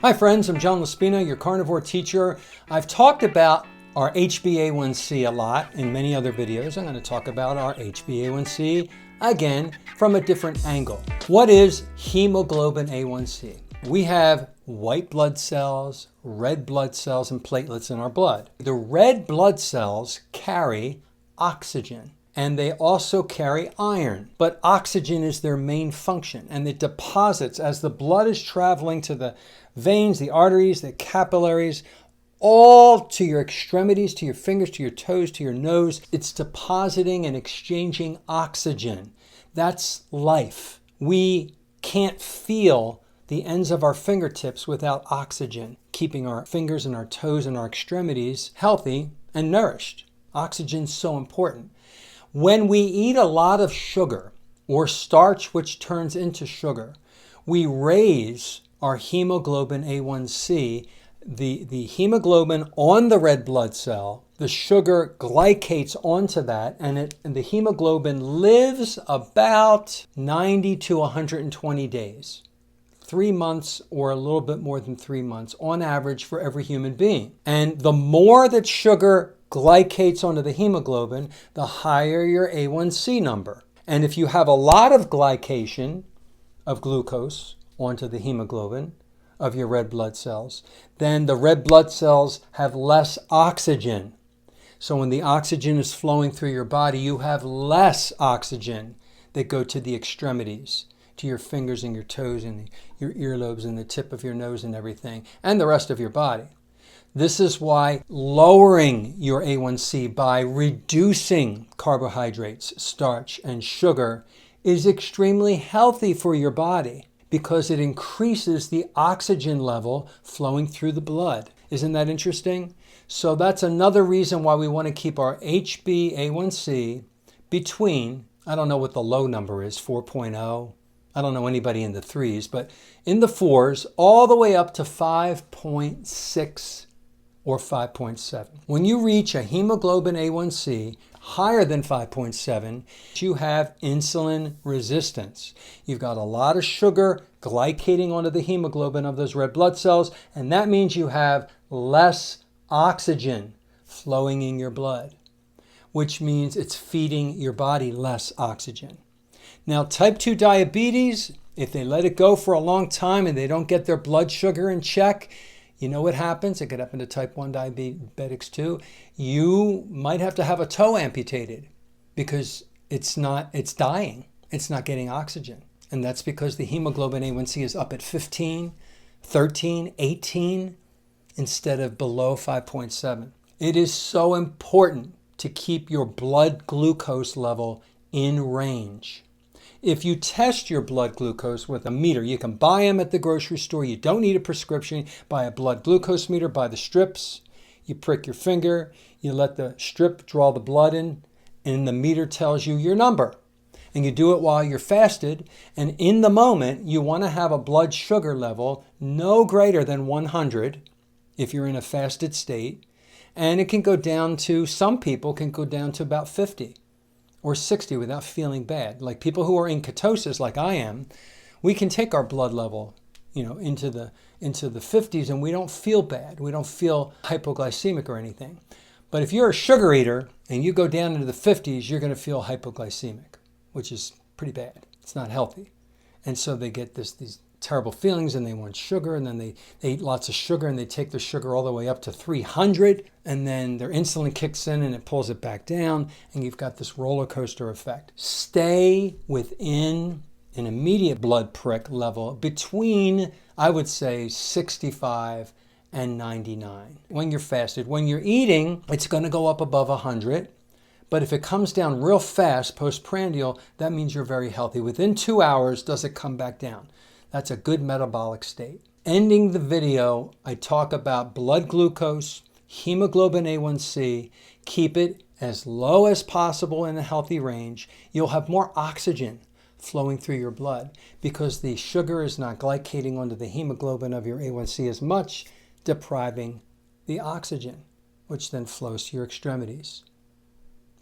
Hi friends, I'm John Laspina, your carnivore teacher. I've talked about our HbA1C a lot in many other videos. I'm going to talk about our HbA1C again from a different angle. What is hemoglobin A1C? We have white blood cells, red blood cells, and platelets in our blood. The red blood cells carry oxygen. And they also carry iron, but oxygen is their main function, and it deposits as the blood is traveling to the veins, the arteries, the capillaries, all to your extremities, to your fingers, to your toes, to your nose. It's depositing and exchanging oxygen. That's life. We can't feel the ends of our fingertips without oxygen, keeping our fingers and our toes and our extremities healthy and nourished. Oxygen's so important. When we eat a lot of sugar or starch, which turns into sugar, we raise our hemoglobin A1C, the hemoglobin on the red blood cell. The sugar glycates onto that, and the hemoglobin lives about 90 to 120 days. 3 months or a little bit more than 3 months on average for every human being. And the more that sugar glycates onto the hemoglobin, the higher your A1C number. And if you have a lot of glycation of glucose onto the hemoglobin of your red blood cells, then the red blood cells have less oxygen. So when the oxygen is flowing through your body, you have less oxygen that go to the extremities, to your fingers and your toes and your earlobes and the tip of your nose and everything, and the rest of your body. This is why lowering your A1C by reducing carbohydrates, starch, and sugar is extremely healthy for your body because it increases the oxygen level flowing through the blood. Isn't that interesting? So that's another reason why we want to keep our HbA1C between, I don't know what the low number is, 4.0. I don't know anybody in the 3s, but in the 4s, all the way up to 5.6 or 5.7. When you reach a hemoglobin A1C higher than 5.7, you have insulin resistance. You've got a lot of sugar glycating onto the hemoglobin of those red blood cells, and that means you have less oxygen flowing in your blood, which means it's feeding your body less oxygen. Now, type 2 diabetes, if they let it go for a long time and they don't get their blood sugar in check, you know what happens? It could happen to type 1 diabetics too. You might have to have a toe amputated because it's dying. It's not getting oxygen. And that's because the hemoglobin A1C is up at 15, 13, 18 instead of below 5.7. It is so important to keep your blood glucose level in range. If you test your blood glucose with a meter, you can buy them at the grocery store. You don't need a prescription. Buy a blood glucose meter, buy the strips. You prick your finger, you let the strip draw the blood in, and the meter tells you your number. And you do it while you're fasted. And in the moment, you want to have a blood sugar level no greater than 100 if you're in a fasted state. And it can go down to, some people can go down to about 50. Or 60 without feeling bad. Like people who are in ketosis like I am, we can take our blood level, into the 50s and we don't feel bad. We don't feel hypoglycemic or anything. But if you're a sugar eater and you go down into the 50s, you're going to feel hypoglycemic, which is pretty bad. It's not healthy. And so they get these terrible feelings and they want sugar, and then they eat lots of sugar and they take the sugar all the way up to 300, and then their insulin kicks in and it pulls it back down, and you've got this roller coaster effect. Stay within an immediate blood prick level between, I would say, 65 and 99 when you're fasted. When you're eating, it's going to go up above 100. But if it comes down real fast postprandial, that means you're very healthy. Within 2 hours, does it come back down? That's a good metabolic state. Ending the video, I talk about blood glucose, hemoglobin A1C. Keep it as low as possible in a healthy range. You'll have more oxygen flowing through your blood because the sugar is not glycating onto the hemoglobin of your A1C as much, depriving the oxygen, which then flows to your extremities.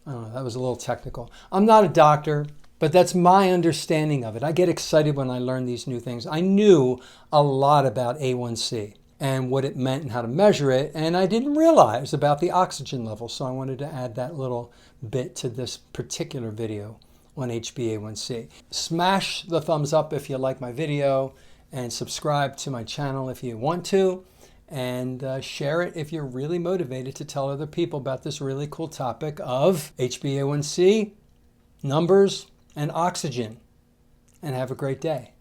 I don't know, that was a little technical. I'm not a doctor. But that's my understanding of it. I get excited when I learn these new things. I knew a lot about A1C and what it meant and how to measure it, and I didn't realize about the oxygen level, so I wanted to add that little bit to this particular video on HbA1C. Smash the thumbs up if you like my video, and subscribe to my channel if you want to, and share it if you're really motivated to tell other people about this really cool topic of HbA1C, numbers, and oxygen. And have a great day.